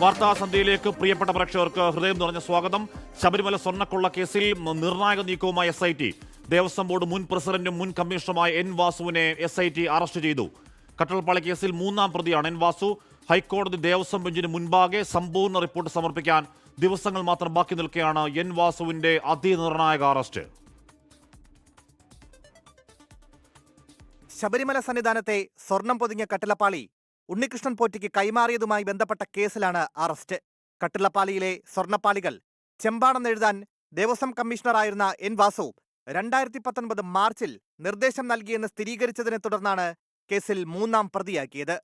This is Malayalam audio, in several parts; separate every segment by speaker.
Speaker 1: വാർത്താ സന്ധ്യയിലേക്ക് പ്രിയപ്പെട്ട പ്രേക്ഷകർക്ക് ഹൃദയം നിറഞ്ഞ സ്വാഗതം. ശബരിമല സ്വർണ്ണക്കൊള്ള കേസിൽ നിർണായക നീക്കവുമായി SIT. ദേവസ്വം ബോർഡ് മുൻ പ്രസിഡന്റും മുൻ കമ്മീഷണറുമായ N വാസുവിനെ SIT അറസ്റ്റ് ചെയ്തു. കട്ടളപ്പാളി കേസിൽ മൂന്നാം പ്രതിയാണ് N വാസു. ഹൈക്കോടതി ദേവസ്വം ബെഞ്ചിന് മുൻപാകെ സമ്പൂർണ്ണ റിപ്പോർട്ട് സമർപ്പിക്കാൻ ദിവസങ്ങൾ മാത്രം ബാക്കി നിൽക്കെയാണ് N വാസുവിന്റെ അതിനിർണായക അറസ്റ്റ്.
Speaker 2: ശബരിമല സന്നിധാനത്തെ സ്വർണം പൊതിഞ്ഞ കട്ടിളപ്പാളി ഉണ്ണികൃഷ്ണൻ പോറ്റിക്ക് കൈമാറിയതുമായി ബന്ധപ്പെട്ട കേസിലാണ് അറസ്റ്റ്. കട്ടിളപ്പാളിയിലെ സ്വർണ്ണപ്പാളികൾ ചെമ്പാണെന്നെഴുതാൻ ദേവസ്വം കമ്മീഷണറായിരുന്ന N വാസു 2019 മാർച്ചിൽ നിർദ്ദേശം നൽകിയെന്ന് സ്ഥിരീകരിച്ചതിനെ തുടർന്നാണ് കേസിൽ മൂന്നാം പ്രതിയാക്കിയത്.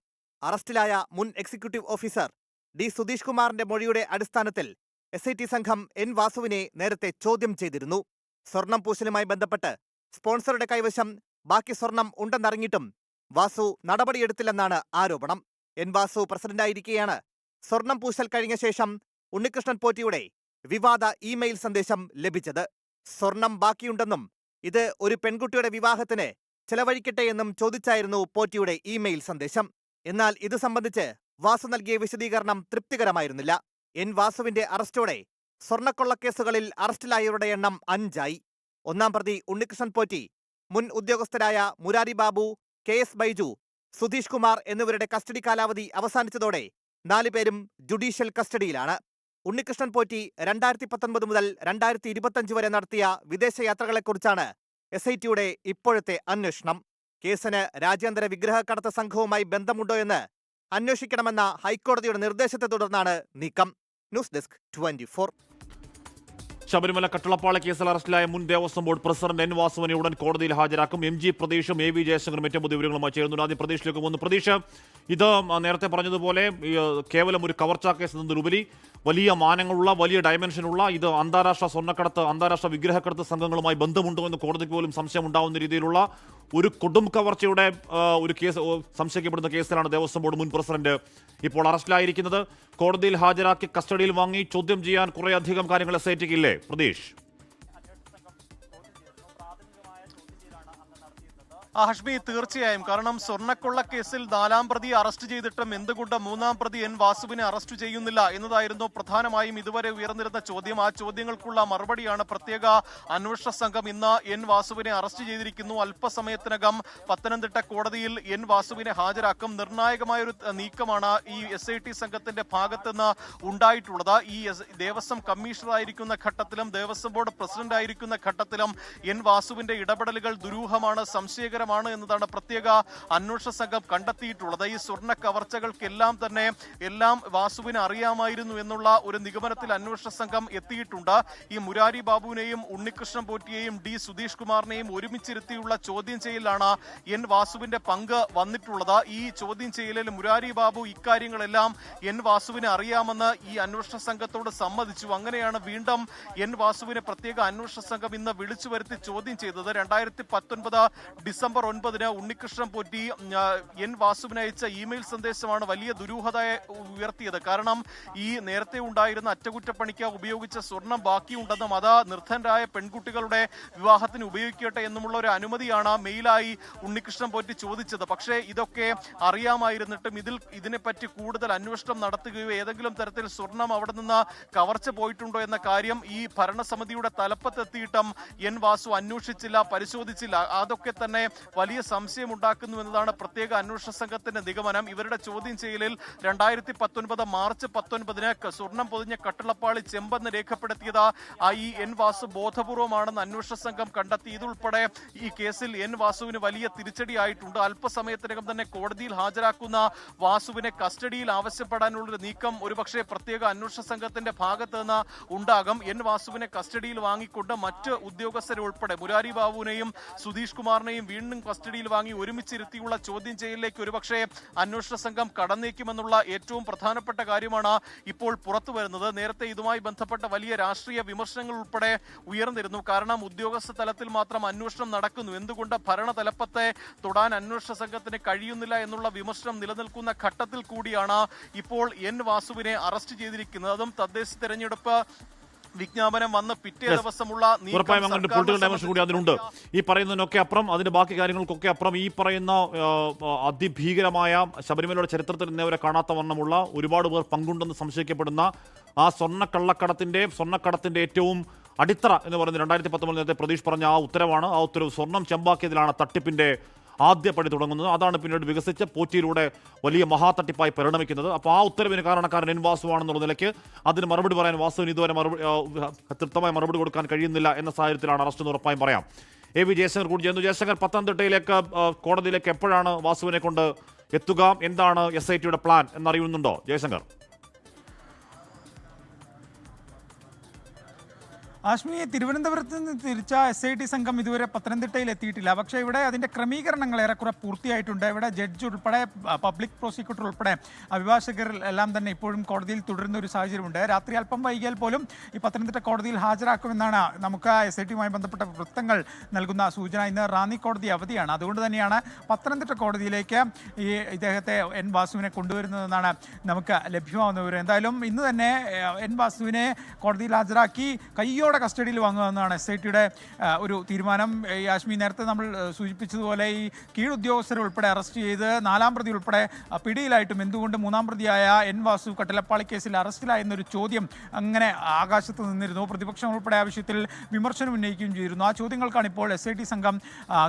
Speaker 2: അറസ്റ്റിലായ മുൻ എക്സിക്യൂട്ടീവ് ഓഫീസർ D സുധീഷ് കുമാറിന്റെ മൊഴിയുടെ അടിസ്ഥാനത്തിൽ SIT സംഘം N വാസുവിനെ നേരത്തെ ചോദ്യം ചെയ്തിരുന്നു. സ്വർണം പൂശലുമായി ബന്ധപ്പെട്ട് സ്പോൺസറുടെ കൈവശം ബാക്കി സ്വർണം ഉണ്ടെന്നറിഞ്ഞിട്ടും വാസു നടപടിയെടുത്തില്ലെന്നാണ് ആരോപണം. N വാസു പ്രസിഡന്റായിരിക്കെയാണ് സ്വർണം പൂശൽ കഴിഞ്ഞ ശേഷം ഉണ്ണികൃഷ്ണൻ പോറ്റിയുടെ വിവാദ ഇമെയിൽ സന്ദേശം ലഭിച്ചത്. സ്വർണം ബാക്കിയുണ്ടെന്നും ഇത് ഒരു പെൺകുട്ടിയുടെ വിവാഹത്തിന് ചെലവഴിക്കട്ടെ എന്നും ചോദിച്ചായിരുന്നു പോറ്റിയുടെ ഇമെയിൽ സന്ദേശം. എന്നാൽ ഇത് സംബന്ധിച്ച് വാസു നൽകിയ വിശദീകരണം തൃപ്തികരമായിരുന്നില്ല. N വാസുവിന്റെ അറസ്റ്റോടെ സ്വർണ്ണക്കൊള്ളക്കേസുകളിൽ അറസ്റ്റിലായവരുടെ എണ്ണം 5ആയി. ഒന്നാം പ്രതി ഉണ്ണികൃഷ്ണൻ പോറ്റി, മുൻ ഉദ്യോഗസ്ഥരായ മുരാരി ബാബു, KS ബൈജു, സുധീഷ് കുമാർ എന്നിവരുടെ കസ്റ്റഡി കാലാവധി അവസാനിച്ചതോടെ 4 പേരും ജുഡീഷ്യൽ കസ്റ്റഡിയിലാണ്. ഉണ്ണികൃഷ്ണൻ പോറ്റി 2019 മുതൽ 2025 വരെ നടത്തിയ വിദേശയാത്രകളെക്കുറിച്ചാണ് SITയുടെ ഇപ്പോഴത്തെ അന്വേഷണം. കേസിന് രാജ്യാന്തര വിഗ്രഹക്കടത്ത് സംഘവുമായി ബന്ധമുണ്ടോ എന്ന് അന്വേഷിക്കണമെന്ന ഹൈക്കോടതിയുടെ നിർദ്ദേശത്തെ തുടർന്നാണ് നീക്കം. News desk 24.
Speaker 1: ശബരിമല കട്ടളപ്പാളി കേസിൽ അറസ്റ്റിലായ മുൻ ദേവസ്വം ബോർഡ് പ്രസിഡന്റ് N വാസുവിനെ ഉടൻ കോടതിയിൽ ഹാജരാക്കും. MG പ്രതീഷും AV ജയശങ്കറും ഏറ്റവും പുതിയ വിവരങ്ങളുമായി ചേരുന്നുണ്ട്. ആദ്യം പ്രതീഷിലേക്ക് പോകുന്നു. പ്രതീഷ്, ഇത് നേരത്തെ പറഞ്ഞതുപോലെ കേവലം ഒരു കവർച്ചാ കേസ് എന്നതിലുപരി വലിയ മാനങ്ങളുള്ള, വലിയ ഡയമെൻഷനുള്ള, ഇത് അന്താരാഷ്ട്ര സ്വർണ്ണക്കടത്ത്, അന്താരാഷ്ട്ര വിഗ്രഹക്കടത്ത് സംഘങ്ങളുമായി ബന്ധമുണ്ടോ എന്ന് കോടതിക്ക് പോലും സംശയം ഉണ്ടാവുന്ന രീതിയിലുള്ള ഒരു കൊടും കവർച്ചയുടെ ഒരു കേസ് സംശയിക്കപ്പെടുന്ന കേസിലാണ് ദേവസ്വം ബോർഡ് മുൻ പ്രസിഡന്റ് ഇപ്പോൾ അറസ്റ്റിലായിരിക്കുന്നത്. കോടതിയിൽ ഹാജരാക്കി കസ്റ്റഡിയിൽ വാങ്ങി ചോദ്യം ചെയ്യാൻ കുറേയധികം കാര്യങ്ങൾ SITക്ക് ഇല്ലേ പ്രതീഷ്?
Speaker 3: ഹഷ്മി, തീർച്ചയായും. കാരണം സ്വർണ്ണക്കൊള്ള കേസിൽ 4ാം പ്രതി അറസ്റ്റ് ചെയ്തിട്ടും എന്തുകൊണ്ട് 3ാം പ്രതി N വാസുവിനെ അറസ്റ്റ് ചെയ്യുന്നില്ല എന്നതായിരുന്നു പ്രധാനമായും ഇതുവരെ ഉയർന്നിരുന്ന ചോദ്യം. ആ ചോദ്യങ്ങൾക്കുള്ള മറുപടിയാണ് പ്രത്യേക അന്വേഷണ സംഘം ഇന്ന് N വാസുവിനെ അറസ്റ്റ് ചെയ്തിരിക്കുന്നു. അല്പസമയത്തിനകം പത്തനംതിട്ട കോടതിയിൽ N വാസുവിനെ ഹാജരാക്കും. നിർണായകമായൊരു നീക്കമാണ് ഈ SIT സംഘത്തിന്റെ ഭാഗത്തുനിന്ന് ഉണ്ടായിട്ടുള്ളത്. ഈ ദേവസ്വം കമ്മീഷണറായിരിക്കുന്ന ഘട്ടത്തിലും ദേവസ്വം ബോർഡ് പ്രസിഡന്റ് ആയിരിക്കുന്ന ഘട്ടത്തിലും N വാസുവിന്റെ ഇടപെടലുകൾ ദുരൂഹമാണ്, സംശയകരമാണ് എന്നതാണ് പ്രത്യേക അന്വേഷണ സംഘം കണ്ടെത്തിയിട്ടുള്ളത്. ഈ സ്വർണ്ണ കവർച്ചകൾക്കെല്ലാം തന്നെ വാസുവിന് അറിയാമായിരുന്നു എന്നുള്ള ഒരു നിഗമനത്തിൽ അന്വേഷണ സംഘം എത്തിയിട്ടുണ്ട്. ഈ മുരാരി ബാബുവിനെയും ഉണ്ണികൃഷ്ണൻ പോറ്റിയെയും D സുധീഷ് കുമാറിനെയും ഒരുമിച്ചിരുത്തിയുള്ള ചോദ്യം ചെയ്യലാണ് N വാസുവിന്റെ പങ്ക് വന്നിട്ടുള്ളത്. ഈ ചോദ്യം ചെയ്യലിൽ മുരാരി ബാബു ഇക്കാര്യങ്ങളെല്ലാം N വാസുവിനെ അറിയാമെന്ന് ഈ അന്വേഷണ സംഘത്തോട് സമ്മതിച്ചു. അങ്ങനെയാണ് വീണ്ടും N വാസുവിനെ പ്രത്യേക അന്വേഷണ സംഘം ഇന്ന് വിളിച്ചു വരുത്തി ചോദ്യം ചെയ്തത്. 2019 ഡിസംബർ 9 ഉണ്ണികൃഷ്ണൻ പോറ്റി N വാസുവിന് അയച്ച ഇമെയിൽ സന്ദേശമാണ് വലിയ ദുരൂഹത ഉയർത്തിയത്. കാരണം ഈ നേരത്തെ ഉണ്ടായിരുന്ന അറ്റകുറ്റപ്പണിക്ക് ഉപയോഗിച്ച സ്വർണം ബാക്കിയുണ്ടെന്നും അത് നിർധനരായ പെൺകുട്ടികളുടെ വിവാഹത്തിന് ഉപയോഗിക്കട്ടെ എന്നുമുള്ള ഒരു അനുമതിയാണ് മെയിലായി ഉണ്ണികൃഷ്ണൻ പോറ്റി ചോദിച്ചത്. പക്ഷേ ഇതൊക്കെ അറിയാമായിരുന്നിട്ടും ഇതിനെപ്പറ്റി കൂടുതൽ അന്വേഷണം നടത്തുകയോ ഏതെങ്കിലും തരത്തിൽ സ്വർണം അവിടെ നിന്ന് കവർച്ച പോയിട്ടുണ്ടോ എന്ന കാര്യം ഈ ഭരണസമിതിയുടെ തലപ്പത്തെത്തിയിട്ടും N വാസു അന്വേഷിച്ചില്ല, പരിശോധിച്ചില്ല. അതൊക്കെ തന്നെ വലിയ സംശയം ഉണ്ടാക്കുന്നു എന്നതാണ് പ്രത്യേക അന്വേഷണ സംഘത്തിന്റെ നിഗമനം. ഇവരുടെ ചോദ്യം ചെയ്യലിൽ 2019 മാർച്ച് 19 സ്വർണം പൊതിഞ്ഞ കട്ടളപ്പാളി ചെമ്പെന്ന് രേഖപ്പെടുത്തിയത് ഈ N വാസു ബോധപൂർവമാണെന്ന് അന്വേഷണ സംഘം കണ്ടെത്തി. ഇതുൾപ്പെടെ ഈ കേസിൽ N വാസുവിന് വലിയ തിരിച്ചടിയായിട്ടുണ്ട്. അല്പസമയത്തിനകം തന്നെ കോടതിയിൽ ഹാജരാക്കുന്ന വാസുവിനെ കസ്റ്റഡിയിൽ ആവശ്യപ്പെടാനുള്ളൊരു നീക്കം ഒരുപക്ഷെ പ്രത്യേക അന്വേഷണ സംഘത്തിന്റെ ഭാഗത്ത് നിന്ന് ഉണ്ടാകും. N വാസുവിനെ കസ്റ്റഡിയിൽ വാങ്ങിക്കൊണ്ട് മറ്റ് ഉദ്യോഗസ്ഥരെ ഉൾപ്പെടെ മുരാരി ബാബുവിനെയും സുധീഷ് കുമാറിനെയും വീണ്ടും കസ്റ്റഡിയിൽ വാങ്ങി ഒരുമിച്ചിരുത്തിയുള്ള ചോദ്യം ചെയ്യലിലേക്ക് ഒരുപക്ഷെ അന്വേഷണ സംഘം കടന്നേക്കുമെന്നുള്ള ഏറ്റവും പ്രധാനപ്പെട്ട കാര്യമാണ് ഇപ്പോൾ പുറത്തു വരുന്നത്. നേരത്തെ ഇതുമായി ബന്ധപ്പെട്ട വലിയ രാഷ്ട്രീയ വിമർശനങ്ങൾ ഉൾപ്പെടെ ഉയർന്നിരുന്നു. കാരണം ഉദ്യോഗസ്ഥ തലത്തിൽ മാത്രം അന്വേഷണം നടക്കുന്നു, എന്തുകൊണ്ട് ഭരണതലപ്പത്തെ തൊടാൻ അന്വേഷണ സംഘത്തിന് കഴിയുന്നില്ല എന്നുള്ള വിമർശനം നിലനിൽക്കുന്ന ഘട്ടത്തിൽ കൂടിയാണ് ഇപ്പോൾ N വാസുവിനെ അറസ്റ്റ് ചെയ്തിരിക്കുന്നത്. അതും തദ്ദേശ തെരഞ്ഞെടുപ്പ് വിജ്ഞാപനം വന്ന് പിറ്റേ
Speaker 1: Yes.
Speaker 3: ദിവസമുള്ള നീക്കം
Speaker 1: ഉറപ്പായും അങ്ങനെ
Speaker 3: സർക്കാരിനെ
Speaker 1: പൊളിറ്റിക്കൽ ഡയമെൻഷൻ കൂടി അതിനുണ്ട്. ഈ പറയുന്നതിനൊക്കെ അപ്പുറം, അതിന്റെ ബാക്കി കാര്യങ്ങൾക്കൊക്കെ അപ്പുറം, ഈ പറയുന്ന അതിഭീകരമായ ശബരിമലയുടെ ചരിത്രത്തിൽ ഇന്നേവരെ കാണാത്ത വണ്ണമുള്ള ഒരുപാട് പേർ പങ്കുണ്ടെന്ന് സംശയിക്കപ്പെടുന്ന ആ സ്വർണ്ണക്കടത്തിന്റെ ഏറ്റവും അടിത്തറ എന്ന് പറയുന്നത് 2019 നേരത്തെ പ്രതീഷ് പറഞ്ഞ ആ ഉത്തരവാണ്. ആ ഉത്തരവ് സ്വർണം ചെമ്പാക്കിയതിലാണ് തട്ടിപ്പിന്റെ ആദ്യപടി തുടങ്ങുന്നത്. അതാണ് പിന്നീട് വികസിച്ച് പോറ്റിയിലൂടെ വലിയ മഹാതട്ടിപ്പായി പരിണമിക്കുന്നത്. അപ്പോൾ ആ ഉത്തരവിന് കാരണക്കാരൻ എൻ വാസുവാണെന്നുള്ള നിലയ്ക്ക് അതിന് മറുപടി പറയാൻ വാസുവിന് ഇതുവരെ തൃപ്തമായ മറുപടി കൊടുക്കാൻ കഴിയുന്നില്ല എന്ന സാഹചര്യത്തിലാണ് അറസ്റ്റ് എന്ന് ഉറപ്പായും പറയാം. എ വി ജയശങ്കർ കൂടി ചെയ്യുന്നു. ജയശങ്കർ, പത്തനംതിട്ടയിലേക്ക് കോടതിയിലേക്ക് എപ്പോഴാണ് വാസുവിനെ കൊണ്ട് എത്തുക? എന്താണ് SITയുടെ പ്ലാൻ എന്നറിയുന്നുണ്ടോ ജയശങ്കർ?
Speaker 4: ആശ്മി, തിരുവനന്തപുരത്ത് നിന്ന് തിരിച്ച SIT സംഘം ഇതുവരെ പത്തനംതിട്ടയിൽ എത്തിയിട്ടില്ല. പക്ഷേ ഇവിടെ അതിൻ്റെ ക്രമീകരണങ്ങൾ ഏറെക്കുറെ പൂർത്തിയായിട്ടുണ്ട്. ഇവിടെ ജഡ്ജ് ഉൾപ്പെടെ പബ്ലിക് പ്രോസിക്യൂട്ടർ ഉൾപ്പെടെ അഭിഭാഷകർ എല്ലാം തന്നെ ഇപ്പോഴും കോടതിയിൽ തുടരുന്ന ഒരു സാഹചര്യമുണ്ട്. രാത്രി അല്പം വൈകിയാൽ പോലും ഈ പത്തനംതിട്ട കോടതിയിൽ ഹാജരാക്കുമെന്നാണ് നമുക്ക് SITയുമായി ബന്ധപ്പെട്ട വൃത്തങ്ങൾ നൽകുന്ന സൂചന. ഇന്ന് റാന്നി കോടതി അവധിയാണ്. അതുകൊണ്ട് തന്നെയാണ് പത്തനംതിട്ട കോടതിയിലേക്ക് ഈ ഇദ്ദേഹത്തെ എൻ വാസുവിനെ കൊണ്ടുവരുന്നതെന്നാണ് നമുക്ക് ലഭ്യമാകുന്ന വിവരം. എന്തായാലും ഇന്ന് തന്നെ എൻ വാസുവിനെ കോടതിയിൽ ഹാജരാക്കി കയ്യോടെ കസ്റ്റഡിയിൽ വാങ്ങുമെന്നാണ് SITയുടെ ഒരു തീരുമാനം. ഈ ആശ്മി, നേരത്തെ നമ്മൾ സൂചിപ്പിച്ചതുപോലെ ഈ കീഴുദ്യോഗസ്ഥരെ ഉൾപ്പെടെ അറസ്റ്റ് ചെയ്ത് 4ാം പ്രതി ഉൾപ്പെടെ പിടിയിലായിട്ടും എന്തുകൊണ്ട് 3ാം പ്രതിയായ എൻ വാസു കട്ടലപ്പാളി കേസിൽ അറസ്റ്റിലായെന്നൊരു ചോദ്യം അങ്ങനെ ആകാശത്ത് നിന്നിരുന്നു. പ്രതിപക്ഷം ഉൾപ്പെടെ ആ വിഷയത്തിൽ വിമർശനം ഉന്നയിക്കുകയും ചെയ്തിരുന്നു. ആ ചോദ്യങ്ങൾക്കാണ് ഇപ്പോൾ SIT സംഘം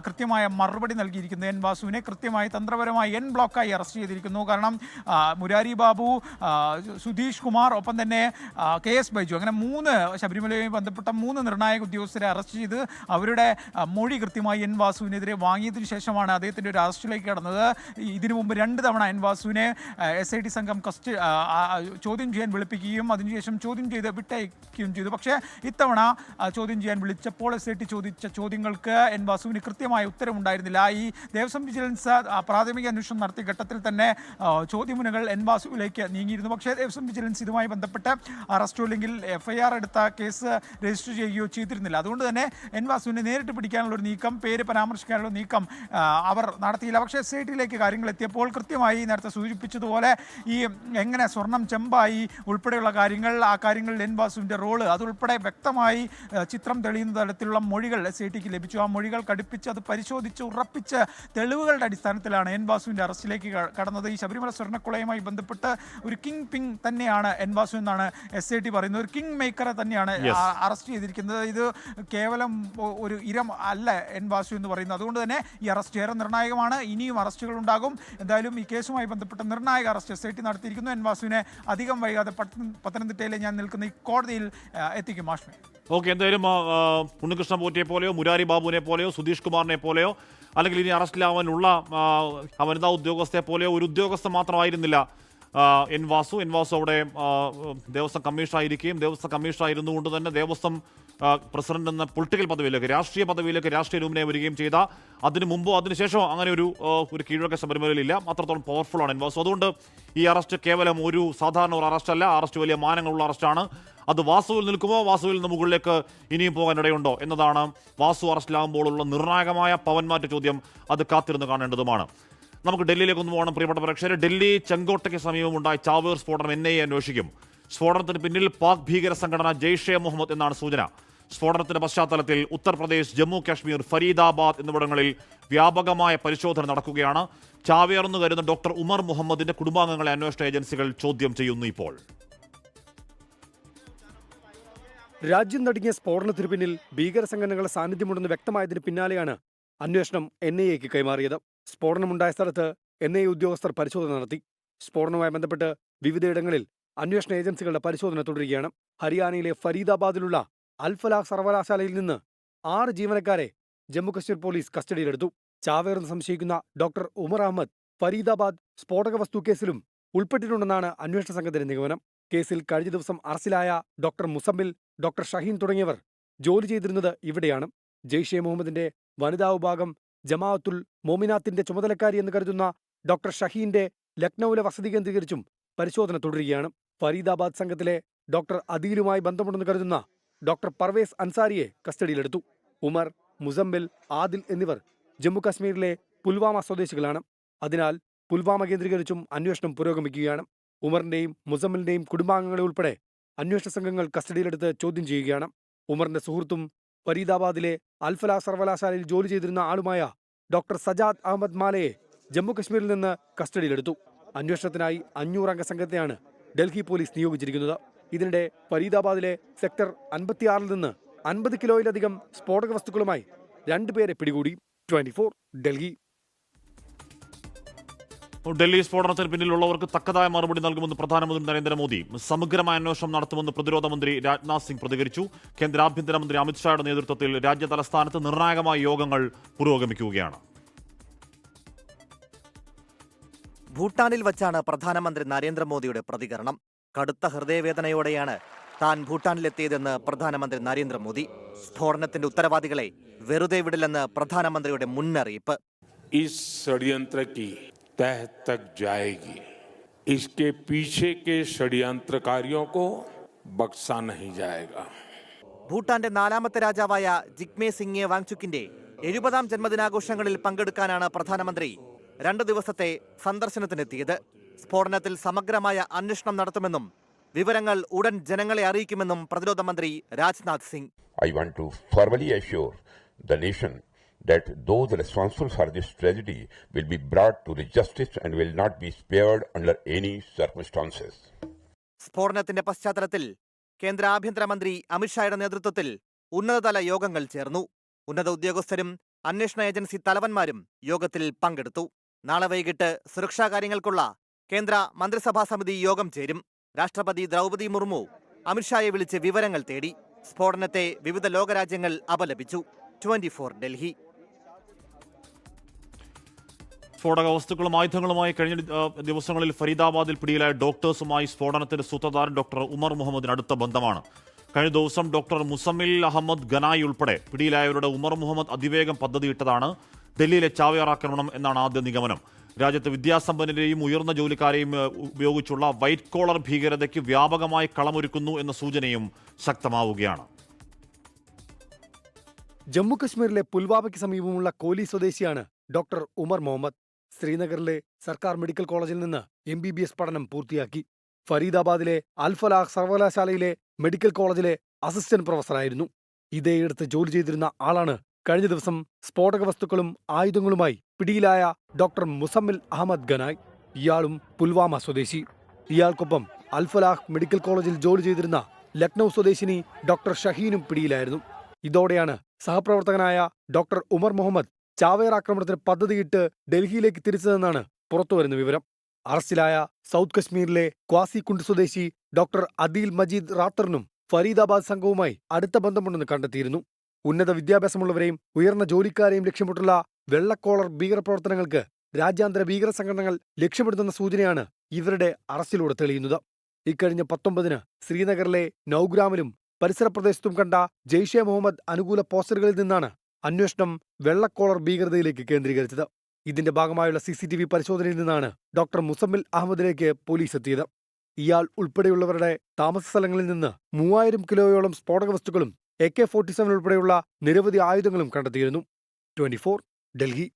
Speaker 4: കൃത്യമായ മറുപടി നൽകിയിരിക്കുന്നത്. എൻ വാസുവിനെ കൃത്യമായി തന്ത്രപരമായി എൻ ബ്ലോക്കായി അറസ്റ്റ് ചെയ്തിരിക്കുന്നു. കാരണം മുരാരി ബാബു, സുധീഷ് കുമാർ, ഒപ്പം തന്നെ KS ബൈജു, അങ്ങനെ 3 ശബരിമലയുമായി ബന്ധപ്പെട്ട 3 നിർണായക ഉദ്യോഗസ്ഥരെ അറസ്റ്റ് ചെയ്ത് അവരുടെ മൊഴി കൃത്യമായി എൻ വാസുവിനെതിരെ വാങ്ങിയതിനു ശേഷമാണ് അദ്ദേഹത്തിൻ്റെ ഒരു അറസ്റ്റിലേക്ക് കടന്നത്. ഇതിനു മുമ്പ് 2 തവണ എൻ വാസുവിനെ SIT സംഘം ചോദ്യം ചെയ്യാൻ വിളിപ്പിക്കുകയും അതിനുശേഷം ചോദ്യം ചെയ്ത് വിട്ടയക്കുകയും ചെയ്തു. പക്ഷേ ഇത്തവണ ചോദ്യം ചെയ്യാൻ വിളിച്ചപ്പോൾ SIT ചോദിച്ച ചോദ്യങ്ങൾക്ക് എൻ വാസുവിന് കൃത്യമായ ഉത്തരവുണ്ടായിരുന്നില്ല. ഈ ദേവസ്വം വിജിലൻസ് പ്രാഥമിക അന്വേഷണം നടത്തിയ ഘട്ടത്തിൽ തന്നെ ചോദ്യമുനകൾ എൻ വാസുവിലേക്ക് നീങ്ങിയിരുന്നു. പക്ഷേ ദേവസ്വം വിജിലൻസ് ഇതുമായി ബന്ധപ്പെട്ട് അറസ്റ്റോ അല്ലെങ്കിൽ FIR എടുത്ത കേസ് രജിസ്റ്റർ ചെയ്യുകയോ ചെയ്തിരുന്നില്ല. അതുകൊണ്ട് തന്നെ എൻ വാസുവിനെ നേരിട്ട് പിടിക്കാനുള്ള ഒരു നീക്കം, പേര് പരാമർശിക്കാനുള്ള നീക്കം അവർ നടത്തിയില്ല. പക്ഷേ SITയിലേക്ക് കാര്യങ്ങൾ എത്തിയപ്പോൾ കൃത്യമായി നേരത്തെ സൂചിപ്പിച്ചതുപോലെ ഈ എങ്ങനെ സ്വർണം ചെമ്പായി ഉൾപ്പെടെയുള്ള കാര്യങ്ങൾ, ആ കാര്യങ്ങളിൽ എൻ വാസുവിൻ്റെ റോള് അതുൾപ്പെടെ വ്യക്തമായി ചിത്രം തെളിയുന്ന തരത്തിലുള്ള മൊഴികൾ SITക്ക് ലഭിച്ചു. ആ മൊഴികൾ കടുപ്പിച്ച് അത് പരിശോധിച്ച് ഉറപ്പിച്ച് തെളിവുകളുടെ അടിസ്ഥാനത്തിലാണ് എൻ വാസുവിൻ്റെ അറസ്റ്റിലേക്ക് കടന്നത്. ഈ ശബരിമല സ്വർണ്ണക്കൊളയുമായി ബന്ധപ്പെട്ട് ഒരു കിങ് പിങ് തന്നെയാണ് എൻ വാസു എന്നാണ് SIT പറയുന്നത്. ഒരു കിങ് മേക്കറെ തന്നെയാണ് അറസ്റ്റ് ചെയ്തിരിക്കുന്നത്. ഇത് കേവലം ഒരു ഇരം അല്ല എൻ വാസു എന്ന് പറയുന്നത്. അതുകൊണ്ട് തന്നെ ഈ അറസ്റ്റ് ഏറെ നിർണായകമാണ്. ഇനിയും അറസ്റ്റുകൾ ഉണ്ടാകും. എന്തായാലും ഈ കേസുമായി ബന്ധപ്പെട്ട നിർണായക അറസ്റ്റ് SIT നടത്തിയിരിക്കുന്നു. എൻ വാസുവിനെ അധികം വൈകാതെ പത്തനംതിട്ടയിലെ ഞാൻ നിൽക്കുന്ന ഈ കോടതിയിൽ എത്തിക്കും. ആഷ്മി,
Speaker 1: ഓക്കെ. എന്തായാലും ഉണ്ണികൃഷ്ണൻ പോറ്റിയെ പോലെയോ മുരാരി ബാബുവിനെ പോലെയോ സുധീഷ് കുമാറിനെ പോലെയോ അല്ലെങ്കിൽ ഇനി അറസ്റ്റിലാവാനുള്ള വനിതാ ഉദ്യോഗസ്ഥയെ പോലെയോ ഒരു ഉദ്യോഗസ്ഥ മാത്രമായിരുന്നില്ല എൻ വാസു അവിടെ ദേവസ്വം കമ്മീഷണറായിരിക്കുകയും ദേവസ്വം കമ്മീഷണറായിരുന്നുകൊണ്ട് തന്നെ ദേവസ്വം പ്രസിഡന്റ് എന്ന പൊളിറ്റിക്കൽ പദവിയിലേക്ക്, രാഷ്ട്രീയ പദവിയിലേക്ക്, രാഷ്ട്രീയ രൂപനെ വരികയും ചെയ്ത അതിന് മുമ്പോ അതിനുശേഷമോ അങ്ങനെ ഒരു കീഴൊക്കെ ശബരിമലയിലില്ല. അത്രത്തോളം പവർഫുൾ ആണ് എൻ വാസു. അതുകൊണ്ട് ഈ അറസ്റ്റ് കേവലം ഒരു സാധാരണ ഒരു അറസ്റ്റല്ല. അറസ്റ്റ് വലിയ മാനങ്ങളുള്ള അറസ്റ്റാണ്. അത് വാസുവിൽ നിൽക്കുമോ, വാസുവിൽ നിന്ന് മുകളിലേക്ക് ഇനിയും പോകാൻ ഇടയുണ്ടോ എന്നതാണ് വാസു അറസ്റ്റിലാകുമ്പോഴുള്ള നിർണായകമായ പവൻമാറ്റ ചോദ്യം. അത് കാത്തിരുന്ന് കാണേണ്ടതുമാണ്. നമുക്ക് ഡൽഹിയിലേക്ക് ഒന്ന് പോകണം പ്രിയപ്പെട്ട പ്രേക്ഷകരെ. ഡൽഹി ചെങ്കോട്ടയ്ക്ക് സമീപമുണ്ടായ ചാവേർ സ്ഫോടനം NIA അന്വേഷിക്കും. സ്ഫോടനത്തിന് പിന്നിൽ പാക് ഭീകര സംഘടന ജെയ്ഷെ മുഹമ്മദ് എന്നാണ് സൂചന. സ്ഫോടനത്തിന്റെ പശ്ചാത്തലത്തിൽ ഉത്തർപ്രദേശ്, ജമ്മു കാശ്മീർ, ഫരീദാബാദ് എന്നിവിടങ്ങളിൽ വ്യാപകമായ പരിശോധന നടക്കുകയാണ്. ചാവേറെന്ന് കരുതുന്ന ഡോക്ടർ ഉമർ മുഹമ്മദിന്റെ കുടുംബാംഗങ്ങളെ അന്വേഷണ ഏജൻസികൾ ചോദ്യം ചെയ്യുന്നു. ഇപ്പോൾ
Speaker 5: രാജ്യം നടുങ്ങിയ സ്ഫോടനത്തിന് പിന്നിൽ ഭീകര സംഘടനകളുടെ സാന്നിധ്യമുണ്ടെന്ന് വ്യക്തമായതിന് പിന്നാലെയാണ് അന്വേഷണം NIAക്ക് കൈമാറിയത്. സ്ഫോടനമുണ്ടായ സ്ഥലത്ത് NIA ഉദ്യോഗസ്ഥർ പരിശോധന നടത്തി. സ്ഫോടനവുമായി ബന്ധപ്പെട്ട് വിവിധയിടങ്ങളിൽ അന്വേഷണ ഏജൻസികളുടെ പരിശോധന തുടരുകയാണ്. ഹരിയാനയിലെ ഫരീദാബാദിലുള്ള അൽഫലാഹ് സർവകലാശാലയിൽ നിന്ന് 6 ജീവനക്കാരെ ജമ്മുകശ്മീർ പോലീസ് കസ്റ്റഡിയിലെടുത്തു. ചാവേറെന്ന് സംശയിക്കുന്ന ഡോക്ടർ ഉമർ അഹമ്മദ് ഫരീദാബാദ് സ്ഫോടക വസ്തു കേസിലും ഉൾപ്പെട്ടിട്ടുണ്ടെന്നാണ് അന്വേഷണ സംഘത്തിന്റെ നിഗമനം. കേസിൽ കഴിഞ്ഞ ദിവസം അറസ്റ്റിലായ ഡോക്ടർ മുസമ്മിൽ, ഡോക്ടർ ഷഹീൻ തുടങ്ങിയവർ ജോലി ചെയ്തിരുന്നത് ഇവിടെയാണ്. ജെയ്ഷെ മുഹമ്മദിന്റെ വനിതാ വിഭാഗം ജമാഅത്തുൽ മോമിനാത്തിന്റെ ചുമതലക്കാരി എന്ന് കരുതുന്ന ഡോക്ടർ ഷഹീന്റെ ലക്നൌവിലെ വസതി കേന്ദ്രീകരിച്ചും പരിശോധന തുടരുകയാണ്. ഫരീദാബാദ് സംഘത്തിലെ ഡോക്ടർ അദീലുമായി ബന്ധമുണ്ടെന്ന് കരുതുന്ന ഡോക്ടർ പർവേസ് അൻസാരിയെ കസ്റ്റഡിയിലെടുത്തു. ഉമർ, മുസമ്മിൽ, ആദിൽ എന്നിവർ ജമ്മുകാശ്മീരിലെ പുൽവാമ സ്വദേശികളാണ്. അതിനാൽ പുൽവാമ കേന്ദ്രീകരിച്ചും അന്വേഷണം പുരോഗമിക്കുകയാണ്. ഉമറിന്റെയും മുസമ്മിലിന്റെയും കുടുംബാംഗങ്ങളെ ഉൾപ്പെടെ അന്വേഷണ സംഘങ്ങൾ കസ്റ്റഡിയിലെടുത്ത് ചോദ്യം ചെയ്യുകയാണ്. ഉമറിന്റെ സുഹൃത്തും ഫരീദാബാദിലെ അൽഫലാ സർവകലാശാലയിൽ ജോലി ചെയ്തിരുന്ന ആളുമായ ഡോക്ടർ സജാദ് അഹമ്മദ് മാലയെ ജമ്മുകശ്മീരിൽ നിന്ന് കസ്റ്റഡിയിലെടുത്തു. അന്വേഷണത്തിനായി 500 അംഗ സംഘത്തെയാണ് ഡൽഹി പോലീസ് നിയോഗിച്ചിരിക്കുന്നത്. ഇതിനിടെ ഫരീദാബാദിലെ സെക്ടർ 56 നിന്ന് 50 കിലോയിലധികം സ്ഫോടക വസ്തുക്കളുമായി 2 പേരെ പിടികൂടി. 24 ഡൽഹി.
Speaker 1: ഡൽഹി സ്ഫോടനത്തിന് പിന്നിലുള്ളവർക്ക് തക്കതായ മറുപടി നൽകുമെന്ന് പ്രധാനമന്ത്രി നരേന്ദ്രമോദി. സമഗ്രമായ അന്വേഷണം നടത്തുമെന്ന് പ്രതിരോധ മന്ത്രി രാജ്നാഥ് സിംഗ് പ്രതികരിച്ചു. കേന്ദ്ര ആഭ്യന്തരമന്ത്രി അമിത്ഷായുടെ നേതൃത്വത്തിൽ രാജ്യ തലസ്ഥാനത്ത് നിർണായകമായ യോഗങ്ങൾ പുരോഗമിക്കുകയാണ്.
Speaker 2: ഭൂട്ടാനിൽ വച്ചാണ് പ്രധാനമന്ത്രി നരേന്ദ്രമോദിയുടെ പ്രതികരണം. കടുത്ത ഹൃദയവേദനയോടെയാണ് താൻ ഭൂട്ടാനിലെത്തിയതെന്ന് പ്രധാനമന്ത്രി നരേന്ദ്രമോദി. സ്ഫോടനത്തിന്റെ ഉത്തരവാദികളെ വെറുതെ വിടില്ലെന്ന് പ്രധാനമന്ത്രിയുടെ മുന്നറിയിപ്പ്.
Speaker 6: इस षड्यंत्र की तह तक जाएगी. इसके पीछे के षड्यंत्रकारियों को बख्शा नहीं जाएगा.
Speaker 2: ഭൂട്ടാന്റെ 4ാമത്തെ രാജാവായ ജിഗ്മേ സിംഗെ വാങ്ചുക്കിന്റെ 70ാം ജന്മദിനാഘോഷങ്ങളിൽ പങ്കെടുക്കാനാണ് പ്രധാനമന്ത്രി 2 ദിവസത്തെ സന്ദർശനത്തിനെത്തിയത്. സ്ഫോടനത്തിൽ സമഗ്രമായ അന്വേഷണം നടത്തുമെന്നും വിവരങ്ങൾ ഉടൻ ജനങ്ങളെ അറിയിക്കുമെന്നും പ്രതിരോധ മന്ത്രി Rajnath Singh.
Speaker 7: I want to formally assure the nation that those responsible for this tragedy will be brought to the justice and will not be spared under any circumstances.
Speaker 2: സ്ഫോടനത്തിന്റെ പശ്ചാത്തലത്തിൽ കേന്ദ്ര ആഭ്യന്തരമന്ത്രി അമിത്ഷായുടെ നേതൃത്വത്തിൽ ഉന്നതതല യോഗങ്ങൾ ചേർന്നു. ഉന്നത ഉദ്യോഗസ്ഥരും അന്വേഷണ ഏജൻസി തലവന്മാരും യോഗത്തിൽ പങ്കെടുത്തു. നാളെ വൈകിട്ട് സുരക്ഷാ കാര്യങ്ങൾക്കുള്ള കേന്ദ്ര മന്ത്രിസഭാ സമിതി യോഗം ചേരും. രാഷ്ട്രപതി ദ്രൗപദി മുർമു അമിത്ഷായെ വിളിച്ച് വിവരങ്ങൾ തേടി. സ്ഫോടനത്തെ വിവിധ ലോകരാജ്യങ്ങൾ അപലപിച്ചു. 24 ഡൽഹി.
Speaker 1: സ്ഫോടക വസ്തുക്കളും ആയുധങ്ങളുമായി കഴിഞ്ഞ ദിവസങ്ങളിൽ ഫരീദാബാദിൽ പിടിയിലായ ഡോക്ടേഴ്സുമായി സ്ഫോടനത്തിന്റെ സൂത്രധാരൻ ഡോക്ടർ ഉമർ മുഹമ്മദിന് അടുത്ത ബന്ധമാണ്. കഴിഞ്ഞ ദിവസം ഡോക്ടർ മുസമ്മിൽ അഹമ്മദ് ഗനായി ഉൾപ്പെടെ പിടിയിലായവരുടെ ഉമർ മുഹമ്മദ് അതിവേഗം പദ്ധതിയിട്ടതാണ് ഡൽഹിയിലെ ചാവേർ ആക്രമണം എന്നാണ് ആദ്യ നിഗമനം. രാജ്യത്ത് വിദ്യാസമ്പന്നരെയും ഉയർന്ന ജോലിക്കാരെയും ഉപയോഗിച്ചുള്ള വൈറ്റ് കോളർ ഭീകരതയ്ക്ക് വ്യാപകമായി കളമൊരുക്കുന്നു എന്ന സൂചനയും ശക്തമാവുകയാണ്.
Speaker 5: ജമ്മുകശ്മീരിലെ പുൽവാമയ്ക്ക് സമീപമുള്ള കോലി സ്വദേശിയാണ് ഡോക്ടർ ഉമർ മുഹമ്മദ്. ശ്രീനഗറിലെ സർക്കാർ മെഡിക്കൽ കോളേജിൽ നിന്ന് MBBS പഠനം പൂർത്തിയാക്കി. ഫരീദാബാദിലെ അൽഫലാഹ് സർവകലാശാലയിലെ മെഡിക്കൽ കോളേജിലെ അസിസ്റ്റന്റ് പ്രൊഫസറായിരുന്നു. ഇതേയിടത്ത് ജോലി ചെയ്തിരുന്ന ആളാണ് കഴിഞ്ഞ ദിവസം സ്ഫോടക വസ്തുക്കളും ആയുധങ്ങളുമായി പിടിയിലായ ഡോക്ടർ മുസമ്മിൽ അഹമ്മദ് ഗനായ്. ഇയാളും പുൽവാമ സ്വദേശി. ഇയാൾക്കൊപ്പം അൽഫലാഹ് മെഡിക്കൽ കോളേജിൽ ജോലി ചെയ്തിരുന്ന ലക്നൌ സ്വദേശിനി ഡോക്ടർ ഷഹീനും പിടിയിലായിരുന്നു. ഇതോടെയാണ് സഹപ്രവർത്തകനായ ഡോക്ടർ ഉമർ മുഹമ്മദ് ചാവേർ ആക്രമണത്തിന് പദ്ധതിയിട്ട് ഡൽഹിയിലേക്ക് തിരിച്ചതെന്നാണ് പുറത്തുവരുന്ന വിവരം. അറസ്റ്റിലായ സൗത്ത് കശ്മീരിലെ ക്വാസികുണ്ട് സ്വദേശി ഡോക്ടർ അദീൽ മജീദ് റാത്തറിനും ഫരീദാബാദ് സംഘവുമായി അടുത്ത ബന്ധമുണ്ടെന്ന് കണ്ടെത്തിയിരുന്നു. ഉന്നത വിദ്യാഭ്യാസമുള്ളവരെയും ഉയർന്ന ജോലിക്കാരെയും ലക്ഷ്യമിട്ടുള്ള വെള്ളക്കോളർ ഭീകരപ്രവർത്തനങ്ങൾക്ക് രാജ്യാന്തര ഭീകര സംഘടനകൾ ലക്ഷ്യമിടുന്ന സൂചനയാണ് ഇവരുടെ അറസ്റ്റിലൂടെ തെളിയുന്നത്. ഇക്കഴിഞ്ഞ 19-ന് ശ്രീനഗറിലെ നൌഗ്രാമിലും പരിസര പ്രദേശത്തും കണ്ട ജെയ്ഷെ മുഹമ്മദ് അനുകൂല പോസ്റ്ററുകളിൽ നിന്നാണ് അന്വേഷണം വെള്ളക്കോളർ ഭീകരതയിലേക്ക് കേന്ദ്രീകരിച്ചത്. ഇതിന്റെ ഭാഗമായുള്ള CCTV പരിശോധനയിൽ നിന്നാണ് ഡോക്ടർ മുസമ്മിൽ അഹമ്മദിലേക്ക് പോലീസ് എത്തിയത്. ഇയാൾ ഉൾപ്പെടെയുള്ളവരുടെ താമസ സ്ഥലങ്ങളിൽ നിന്ന് 3000 കിലോയോളം സ്ഫോടക വസ്തുക്കളും AK-47 ഉൾപ്പെടെയുള്ള നിരവധി ആയുധങ്ങളും കണ്ടെത്തിയിരുന്നു. 24 ഡൽഹി.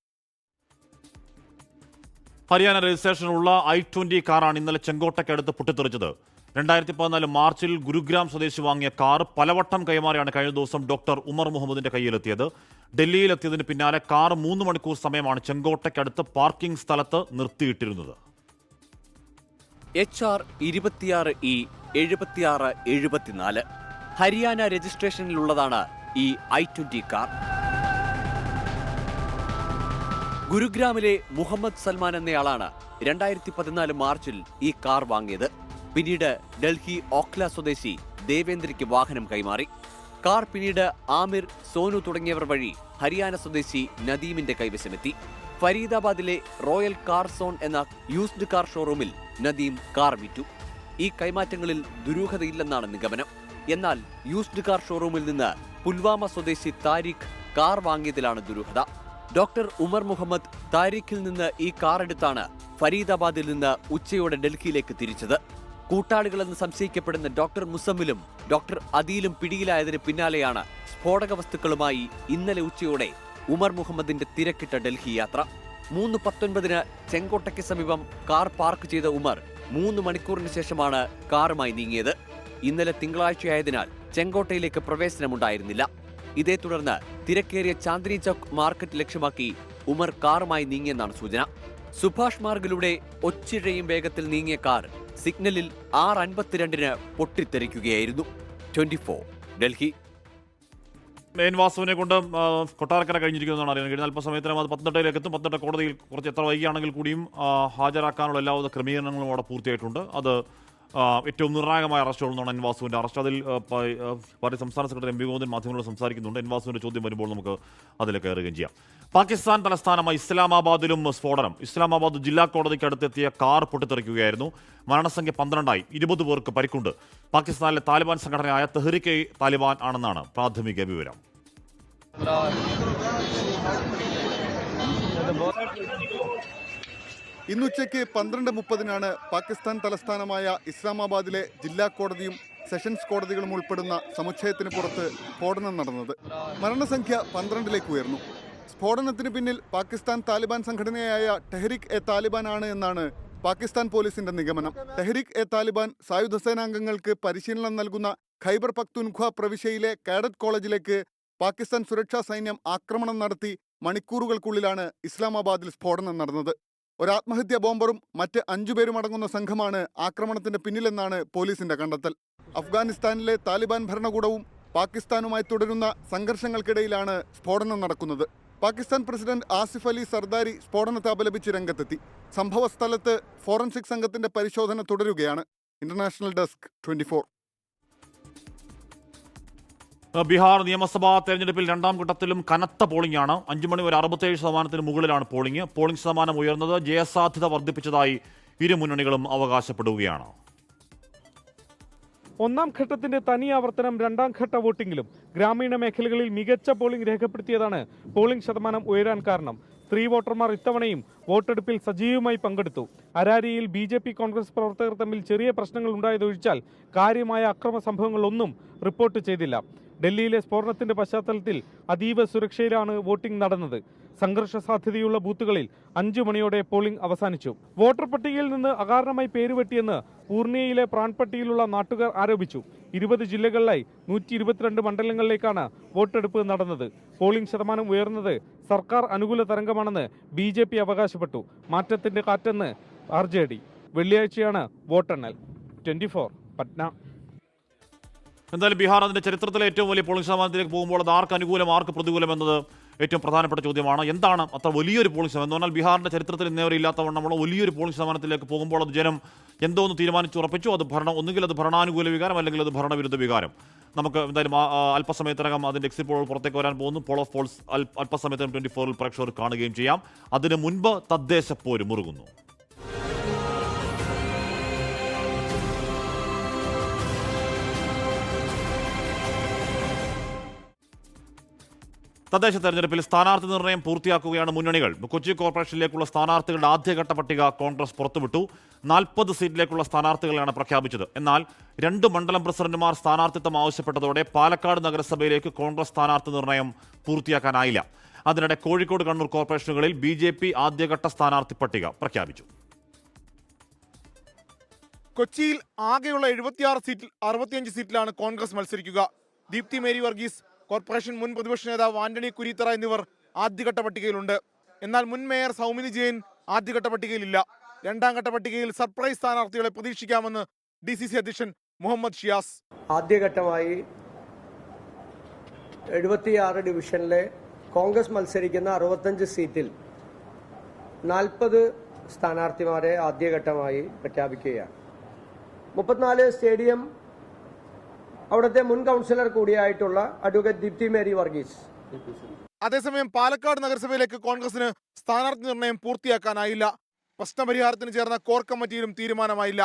Speaker 1: ഹരിയാന രജിസ്ട്രേഷനുള്ള I-20 കാറാണ് ഇന്നലെ ചെങ്കോട്ടയ്ക്കടുത്ത് പൊട്ടിത്തെറിച്ചത്. 2014 മാർച്ചിൽ ഗുരുഗ്രാം സ്വദേശി വാങ്ങിയ കാർ പലവട്ടം കൈമാറിയാണ് കഴിഞ്ഞ ദിവസം ഡോക്ടർ ഉമർ മുഹമ്മദിന്റെ കയ്യിലെത്തിയത്. ഡൽഹിയിലെത്തിയതിന് പിന്നാലെ കാർ 3 മണിക്കൂർ സമയമാണ് ചെങ്കോട്ടയ്ക്കടുത്ത് പാർക്കിംഗ് സ്ഥലത്ത് നിർത്തിയിട്ടിരുന്നത്.
Speaker 8: HR 26E 7674 ഹരിയാന രജിസ്ട്രേഷനിലുള്ളതാണ് ഈ I-20 കാർ. ഗുരുഗ്രാമിലെ മുഹമ്മദ് സൽമാൻ എന്നയാളാണ് 2014 മാർച്ചിൽ ഈ കാർ വാങ്ങിയത്. പിന്നീട് ഡൽഹി ഓഖ്ല സ്വദേശി ദേവേന്ദ്രയ്ക്ക് വാഹനം കൈമാറി. കാർ പിന്നീട് ആമിർ, സോനു തുടങ്ങിയവർ വഴി ഹരിയാന സ്വദേശി നദീമിന്റെ കൈവശമെത്തി. ഫരീദാബാദിലെ റോയൽ കാർ സോൺ എന്ന യൂസ്ഡ് കാർ ഷോറൂമിൽ നദീം കാർ വിറ്റു. ഈ കൈമാറ്റങ്ങളിൽ ദുരൂഹതയില്ലെന്നാണ് നിഗമനം. എന്നാൽ യൂസ്ഡ് കാർ ഷോറൂമിൽ നിന്ന് പുൽവാമ സ്വദേശി താരിഖ് കാർ വാങ്ങിയതിലാണ് ദുരൂഹത. ഡോക്ടർ ഉമർ മുഹമ്മദ് താരിഖിൽ നിന്ന് ഈ കാർ എടുത്താണ് ഫരീദാബാദിൽ നിന്ന് ഉച്ചയോടെ ഡൽഹിയിലേക്ക് തിരിച്ചത്. കൂട്ടാളികളെന്ന് സംശയിക്കപ്പെടുന്ന ഡോക്ടർ മുസമ്മിലും ഡോക്ടർ അദീലും പിടിയിലായതിന് പിന്നാലെയാണ് സ്ഫോടക വസ്തുക്കളുമായി ഇന്നലെ ഉച്ചയോടെ ഉമർ മുഹമ്മദിന്റെ തിരക്കിട്ട ഡൽഹി യാത്ര. 3:19-ന് ചെങ്കോട്ടയ്ക്ക് സമീപം കാർ പാർക്ക് ചെയ്ത ഉമർ 3 മണിക്കൂറിന് ശേഷമാണ് കാറുമായി നീങ്ങിയത്. ഇന്നലെ തിങ്കളാഴ്ചയായതിനാൽ ചെങ്കോട്ടയിലേക്ക് പ്രവേശനമുണ്ടായിരുന്നില്ല. ഇതേ തുടർന്ന് തിരക്കേറിയ ചാന്ദിനി ചൌക്ക് മാർക്കറ്റ് ലക്ഷ്യമാക്കി ഉമർ കാറുമായി നീങ്ങിയെന്നാണ് സൂചന. സുഭാഷ് മാർഗിലൂടെ ഒച്ചിഴയും വേഗത്തിൽ നീങ്ങിയ കാർ സിഗ്നലിൽ 6:52 പൊട്ടിത്തെറിക്കുകയായിരുന്നു. 24 ഡൽഹി.
Speaker 1: എൻ വാസുവിനെ കൊണ്ട് കൊട്ടാരക്കര കഴിഞ്ഞിരിക്കുന്നതാണ് അറിയാൻ കഴിയുന്നത്. അല്പസമയത്തിനും അത് പത്തനംതിട്ടയിലേക്ക് എത്തും. പത്തനംതിട്ട കോടതിയിൽ കുറച്ച് എത്ര വൈകിയാണെങ്കിൽ കൂടിയും ഹാജരാക്കാനുള്ള എല്ലാവിധ ക്രമീകരണങ്ങളും അവിടെ പൂർത്തിയായിട്ടുണ്ട്. അത് ഏറ്റവും നിർണായകമായ അറസ്റ്റുകളെന്നാണ് എൻ വാസുവിൻ്റെ അറസ്റ്റ്. അതിൽ പാർട്ടി സംസ്ഥാന സെക്രട്ടറി എം വി ഗോവിന്ദൻ മാധ്യമങ്ങളോട് സംസാരിക്കുന്നുണ്ട്. എൻ വാസുവിൻ്റെ ചോദ്യം വരുമ്പോൾ നമുക്ക് അതിൽ കയറുകയും ചെയ്യാം. പാകിസ്ഥാൻ തലസ്ഥാനമായി ഇസ്ലാമാബാദിലും സ്ഫോടനം. ഇസ്ലാമാബാദ് ജില്ലാ കോടതിക്ക് അടുത്തെത്തിയ കാർ പൊട്ടിത്തെറിക്കുകയായിരുന്നു. മരണസംഖ്യ 12ആയി. 20 പേർക്ക് പരിക്കുണ്ട്. പാകിസ്ഥാനിലെ താലിബാൻ സംഘടനയായ തെഹ്രീക് താലിബാൻ ആണെന്നാണ് പ്രാഥമിക വിവരം.
Speaker 9: ഇന്നുച്ചയ്ക്ക് 12:30 പാകിസ്ഥാൻ തലസ്ഥാനമായ ഇസ്ലാമാബാദിലെ ജില്ലാ കോടതിയും സെഷൻസ് കോടതികളും ഉൾപ്പെടുന്ന സമുച്ചയത്തിന് പുറത്ത് സ്ഫോടനം നടന്നത്. മരണസംഖ്യ 12ലേക്ക് ഉയർന്നു. സ്ഫോടനത്തിന് പിന്നിൽ പാകിസ്ഥാൻ താലിബാൻ സംഘടനയായ തെഹ്രീക് താലിബാൻ ആണ് എന്നാണ് പാകിസ്ഥാൻ പോലീസിന്റെ നിഗമനം. തെഹ്രീക് താലിബാൻ സായുധ സേനാംഗങ്ങൾക്ക് പരിശീലനം നൽകുന്ന ഖൈബർ പഖ്തൂൻഖ്വ പ്രവിശ്യയിലെ കാഡറ്റ് കോളേജിലേക്ക് പാകിസ്ഥാൻ സുരക്ഷാ സൈന്യം ആക്രമണം നടത്തി മണിക്കൂറുകൾക്കുള്ളിലാണ് ഇസ്ലാമാബാദിൽ സ്ഫോടനം നടന്നത്. ഒരു ആത്മഹത്യാ ബോംബറും മറ്റ് 5 പേരും അടങ്ങുന്ന സംഘമാണ് ആക്രമണത്തിന്റെ പിന്നിലെന്നാണ് പോലീസിന്റെ കണ്ടെത്തൽ. അഫ്ഗാനിസ്ഥാനിലെ താലിബാൻ ഭരണകൂടവും പാകിസ്ഥാനുമായി തുടരുന്ന സംഘർഷങ്ങൾക്കിടയിലാണ് സ്ഫോടനം നടക്കുന്നത്. പാകിസ്ഥാൻ പ്രസിഡന്റ് ആസിഫ് അലി സർദാരി സ്ഫോടനത്തെ അപലപിച്ച് രംഗത്തെത്തി. സംഭവ സ്ഥലത്ത് ഫോറൻസിക് സംഘത്തിന്റെ പരിശോധന തുടരുകയാണ്. International desk 24.
Speaker 1: ബീഹാർ നിയമസഭാ തെരഞ്ഞെടുപ്പിൽ രണ്ടാം ഘട്ടത്തിലും കനത്ത പോളിംഗാണ്. 5 മണി വരെ 67% മുകളിലാണ് പോളിംഗ്. പോളിംഗ് ശതമാനം ഉയർന്നത് ജയസാധ്യത വർദ്ധിപ്പിച്ചതായി ഇരു മുന്നണികളും അവകാശപ്പെടുകയാണ്.
Speaker 10: ഒന്നാം ഘട്ടത്തിന്റെ തനി ആവർത്തനം രണ്ടാം ഘട്ട വോട്ടിംഗിലും ഗ്രാമീണ മേഖലകളിൽ മികച്ച പോളിംഗ് രേഖപ്പെടുത്തിയതാണ് പോളിംഗ് ശതമാനം ഉയരാൻ കാരണം. സ്ത്രീ വോട്ടർമാർ ഇത്തവണയും വോട്ടെടുപ്പിൽ സജീവമായി പങ്കെടുത്തു. അരാരിയിൽ BJP കോൺഗ്രസ് പ്രവർത്തകർ തമ്മിൽ ചെറിയ പ്രശ്നങ്ങൾ ഉണ്ടായതൊഴിച്ചാൽ കാര്യമായ അക്രമ സംഭവങ്ങളൊന്നും റിപ്പോർട്ട് ചെയ്തില്ല. ഡൽഹിയിലെ സ്ഫോടനത്തിന്റെ പശ്ചാത്തലത്തിൽ അതീവ സുരക്ഷയിലാണ് വോട്ടിംഗ് നടന്നത്. സംഘർഷ സാധ്യതയുള്ള ബൂത്തുകളിൽ 5 മണിയോടെ പോളിംഗ് അവസാനിച്ചു. വോട്ടർ പട്ടികയിൽ നിന്ന് അകാരണമായി പേരുവെട്ടിയെന്ന് പൂർണിയയിലെ പ്രാൺപട്ടിയിലുള്ള നാട്ടുകാർ ആരോപിച്ചു. 20 ജില്ലകളിലായി 122 മണ്ഡലങ്ങളിലേക്കാണ് വോട്ടെടുപ്പ് നടന്നത്. പോളിംഗ് ശതമാനം ഉയർന്നത് സർക്കാർ അനുകൂല തരംഗമാണെന്ന് BJP അവകാശപ്പെട്ടു. മാറ്റത്തിന്റെ കാറ്റെന്ന് RJD. വെള്ളിയാഴ്ചയാണ് വോട്ടെണ്ണൽ. 24 പട്ന.
Speaker 1: എന്തായാലും ബീഹാർ അതിന്റെ ചരിത്രത്തിലെ ഏറ്റവും വലിയ പോളിംഗ് ശതമാനത്തിലേക്ക് പോകുമ്പോൾ അത് ആർക്ക് അനുകൂലം ആർക്ക് പ്രതികൂലം എന്നത് ഏറ്റവും പ്രധാനപ്പെട്ട ചോദ്യമാണ്. എന്താണ് അത്ര വലിയൊരു പോളിംഗ് ശതമാനം എന്ന് പറഞ്ഞാൽ ബീഹാറിന്റെ ചരിത്രത്തിൽ ഇന്നേവരെ ഇല്ലാത്തവണ്ണമുള്ള വലിയൊരു പോളിംഗ് ശതമാനത്തിലേക്ക് പോകുമ്പോൾ അത് ജനം എന്തോ ഒന്ന് തീരുമാനിച്ചുറപ്പിച്ചു. അത് ഒന്നുകിൽ അത് ഭരണാനുകൂല വികാരം അല്ലെങ്കിൽ അത് ഭരണവിരുദ്ധ വികാരം. നമുക്ക് എന്തായാലും അല്പസമയത്തിനകം അതിന്റെ എക്സിറ്റ് പോൾ പുറത്തേക്ക് വരാൻ പോകുന്നു. പോൾ ഓഫ് പോൾസ് അല്പസമയത്തിനും 24-ൽ പ്രേക്ഷകർ കാണുകയും ചെയ്യാം. അതിന് മുൻപ് തദ്ദേശ പോര് മുറുകുന്നു. തദ്ദേശ തെരഞ്ഞെടുപ്പിൽ സ്ഥാനാർത്ഥി നിർണയം പൂർത്തിയാക്കുകയാണ് മുന്നണികൾ. കൊച്ചി കോർപ്പറേഷനിലേക്കുള്ള സ്ഥാനാർത്ഥികളുടെ ആദ്യഘട്ട പട്ടിക കോൺഗ്രസ് പുറത്തുവിട്ടു. 40 സീറ്റിലേക്കുള്ള സ്ഥാനാർത്ഥികളെയാണ് പ്രഖ്യാപിച്ചത്. എന്നാൽ 2 മണ്ഡലം പ്രസിഡന്റുമാർ സ്ഥാനാർത്ഥിത്വം ആവശ്യപ്പെട്ടതോടെ പാലക്കാട് നഗരസഭയിലേക്ക് കോൺഗ്രസ് സ്ഥാനാർത്ഥി നിർണയം പൂർത്തിയാക്കാനായില്ല. അതിനിടെ കോഴിക്കോട് കണ്ണൂർ കോർപ്പറേഷനുകളിൽ BJP ആദ്യഘട്ട സ്ഥാനാർത്ഥി പട്ടിക പ്രഖ്യാപിച്ചു.
Speaker 11: കൊച്ചിയിൽ ആകെയുള്ള 76 സീറ്റിൽ 65 സീറ്റിലാണ് കോൺഗ്രസ് മത്സരിക്കുക. ദീപ്തി മേരി വർഗീസ്, കോർപ്പറേഷൻ മുൻ പ്രതിപക്ഷ നേതാവ് ആന്റണി കുരീത്തറ എന്നിവർ ആദ്യഘട്ട പട്ടികയിലുണ്ട്. എന്നാൽ മുൻ മേയർ സൗമിനി ജെയിൻ ആദ്യഘട്ട പട്ടികയിലില്ല. രണ്ടാം ഘട്ട പട്ടികയിൽ സർപ്രൈസ് സ്ഥാനാർത്ഥികളെ പ്രതീക്ഷിക്കാമെന്ന് DCC അധ്യക്ഷൻ മുഹമ്മദ് ഷിയാസ്.
Speaker 12: ആദ്യഘട്ടമായി 76 ഡിവിഷനിലെ കോൺഗ്രസ് മത്സരിക്കുന്ന 65 സീറ്റിൽ 40 സ്ഥാനാർത്ഥിമാരെ ആദ്യഘട്ടമായി പ്രഖ്യാപിക്കുകയാണ്. 34 സ്റ്റേഡിയം അവിടുത്തെ മുൻ കൗൺസിലർ കൂടിയായിട്ടുള്ള അഡ്വക്കേറ്റ് ദീപ്തി മേരി വർഗീസ്.
Speaker 11: അതേസമയം പാലക്കാട് നഗരസഭയിലേക്ക് കോൺഗ്രസിന് സ്ഥാനാർത്ഥി നിർണയം പൂർത്തിയാക്കാനായില്ല. പ്രശ്നപരിഹാരത്തിന് ചേർന്ന കോർ കമ്മിറ്റിയിലും തീരുമാനമായില്ല.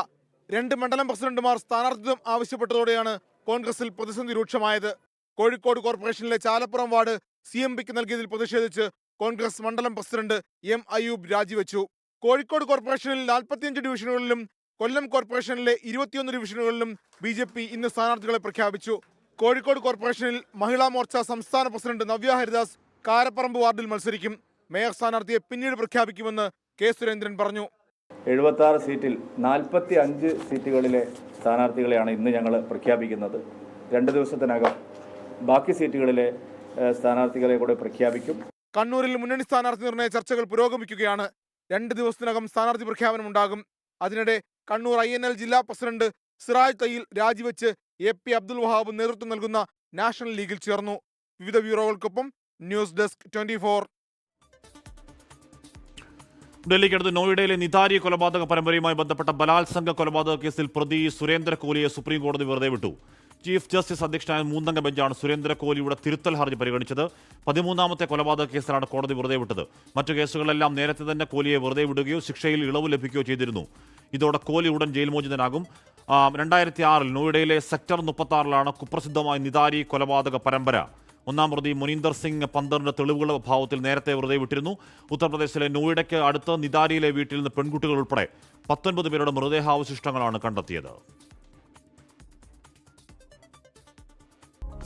Speaker 11: 2 മണ്ഡലം പ്രസിഡന്റുമാർ സ്ഥാനാർത്ഥിത്വം ആവശ്യപ്പെട്ടതോടെയാണ് കോൺഗ്രസിൽ പ്രതിസന്ധി രൂക്ഷമായത്. കോഴിക്കോട് കോർപ്പറേഷനിലെ ചാലപ്പുറം വാർഡ് CMPക്ക് നൽകിയതിൽ പ്രതിഷേധിച്ച് കോൺഗ്രസ് മണ്ഡലം പ്രസിഡന്റ് M. അയ്യൂബ് രാജിവെച്ചു. കോഴിക്കോട് കോർപ്പറേഷനിൽ 45 ഡിവിഷനുകളിലും കൊല്ലം കോർപ്പറേഷനിലെ 21 ഡിവിഷനുകളിലും BJP ഇന്ന് സ്ഥാനാർത്ഥികളെ പ്രഖ്യാപിച്ചു. കോഴിക്കോട് കോർപ്പറേഷനിൽ മഹിളാ മോർച്ച സംസ്ഥാന പ്രസിഡന്റ് നവ്യ ഹരിദാസ് കാരപ്പറമ്പ് വാർഡിൽ മത്സരിക്കും. മേയർ സ്ഥാനാർത്ഥിയെ പിന്നീട് പ്രഖ്യാപിക്കുമെന്ന് K. സുരേന്ദ്രൻ പറഞ്ഞു.
Speaker 13: 76 സീറ്റിൽ 45 സീറ്റുകളിലെ സ്ഥാനാർത്ഥികളെയാണ് ഇന്ന് ഞങ്ങൾ പ്രഖ്യാപിക്കുന്നത്. 2 ദിവസത്തിനകം ബാക്കി സീറ്റുകളിലെ സ്ഥാനാർത്ഥികളെ കൂടെ പ്രഖ്യാപിക്കും.
Speaker 11: കണ്ണൂരിൽ മുന്നണി സ്ഥാനാർത്ഥി നിർണയ ചർച്ചകൾ പുരോഗമിക്കുകയാണ്. 2 ദിവസത്തിനകം സ്ഥാനാർത്ഥി പ്രഖ്യാപനം ഉണ്ടാകും. അതിനിടെ കണ്ണൂർ INL ജില്ലാ പ്രസിഡന്റ് സിറാജ് തയ്യിൽ രാജിവെച്ച് AP അബ്ദുൽ വഹാബ് നേതൃത്വം നൽകുന്ന നാഷണൽ ലീഗിൽ ചേർന്നു. വിവിധ ബ്യൂറോകൾക്കൊപ്പം ന്യൂസ് ഡെസ്ക് 24.
Speaker 1: ഡൽഹിക്കടുത്ത് നോയിഡയിലെ നിതാരി കൊലപാതക പരമ്പരയുമായി ബന്ധപ്പെട്ട ബലാത്സംഗ കൊലപാതക കേസിൽ പ്രതി സുരേന്ദ്ര കോലിയെ സുപ്രീം കോടതി വെറുതെ വിട്ടു. ചീഫ് ജസ്റ്റിസ് അധ്യക്ഷനായ 3-അംഗ ബെഞ്ചാണ് സുരേന്ദ്ര കോലിയുടെ തിരുത്തൽ ഹർജി പരിഗണിച്ചത്. 13ാമത്തെ കൊലപാതക കേസിലാണ് കോടതി വെറുതെ വിട്ടത്. മറ്റു കേസുകളെല്ലാം നേരത്തെ തന്നെ കോലിയെ വെറുതെ വിടുകയോ ശിക്ഷയിൽ ഇളവ് ലഭിക്കുകയോ ചെയ്തിരുന്നു. ഇതോടെ കോലി ഉടൻ ജയിൽ മോചിതനാകും. 2006 നോയിഡയിലെ സെക്ടർ 36 കുപ്രസിദ്ധമായ നിതാരി കൊലപാതക പരമ്പര. 1-ാം പ്രതി മുനീന്ദർ സിംഗ് പന്തറിന്റെ തെളിവുകളുടെ അഭാവത്തിൽ നേരത്തെ വെറുതെ വിട്ടിരുന്നു. ഉത്തർപ്രദേശിലെ നോയിഡയ്ക്ക് അടുത്ത് നിതാരിയിലെ വീട്ടിൽ നിന്ന് പെൺകുട്ടികൾ ഉൾപ്പെടെ 19 പേരുടെ മൃതദേഹാവശിഷ്ടങ്ങളാണ് കണ്ടെത്തിയത്.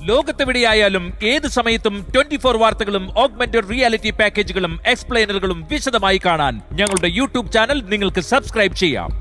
Speaker 14: ലോകത്തെവിടെയായാലും ഏത് സമയത്തും 24 വാർത്തകളും ഓഗ്മെന്റഡ് റിയാലിറ്റി പാക്കേജുകളും എക്സ്പ്ലെയിനറുകളും വിശദമായി കാണാൻ ഞങ്ങളുടെ യൂട്യൂബ് ചാനൽ നിങ്ങൾക്ക് സബ്സ്ക്രൈബ് ചെയ്യാം.